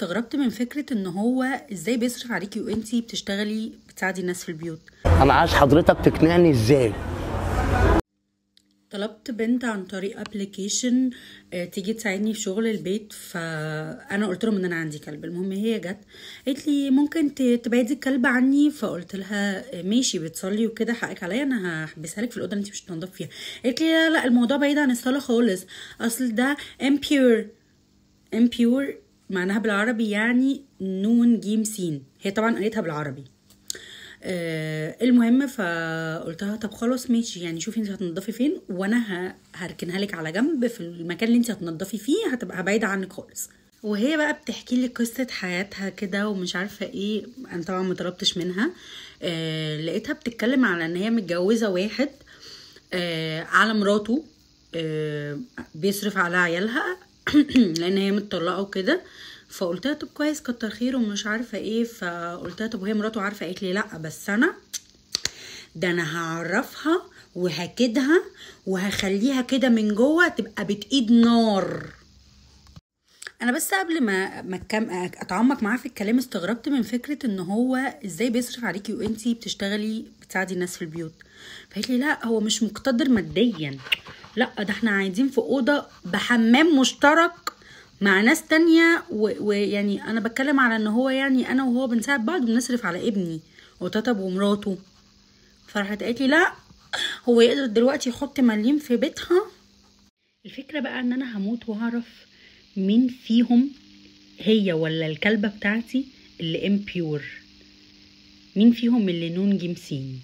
استغربت من فكرة ان هو ازاي بيصرف عليكي وانتي بتشتغلي بتساعدي الناس في البيوت. انا عايز حضرتك تقنعني ازاي. طلبت بنت عن طريق ابليكيشن تيجي تساعدني في شغل البيت، فانا قلت لهم ان انا عندي كلب. المهم هي جت قالت لي ممكن تبعدي الكلب عني، فقلت لها ماشي بتصلي وكده حقك عليا، انا هحبسها لك في الاوضه اللي انت مش هتنضفي فيها. قالت لي لا الموضوع بعيد عن الصلاه خالص، اصل ده impure معناها بالعربي يعني نون جيم سين، هي طبعا قالتها بالعربي. المهم فقلت لها طب خلاص ماشي، يعني شوفي انت هتنضفي فين وانا هركنها لك على جنب في المكان اللي انت هتنضفي فيه، هتبقى بعيده عنك خالص. وهي بقى بتحكي لي قصه حياتها كده ومش عارفه ايه، انا طبعا ما طلبتش منها. لقيتها بتتكلم على ان هي متجوزه واحد على مراته، بيصرف على عيالها لان هي متطلقه وكده. فقلت لها طب كويس كتر خيره ومش عارفه ايه. فقلت لها طب وهي مراته عارفه؟ قالت لي لا بس انا هعرفها وهكدها وهخليها كده من جوه تبقى بتقيد نار. انا بس قبل ما اتعمق معاه في الكلام استغربت من فكره ان هو ازاي بيصرف عليكي وانتي بتشتغلي بتساعدي الناس في البيوت. فقالت لي لا هو مش مقتدر ماديا، لا ده احنا قاعدين في اوضه بحمام مشترك مع ناس تانية ويعني انا بتكلم على ان هو يعني انا وهو بنساعد بعض وبنصرف على ابني وتتب ومراته. فراحت قالت لي لا هو يقدر دلوقتي يحط مليم في بيتها. الفكرة بقى ان انا هموت واعرف مين فيهم، هي ولا الكلبة بتاعتي اللي امبيور، مين فيهم اللي نون جيمسين.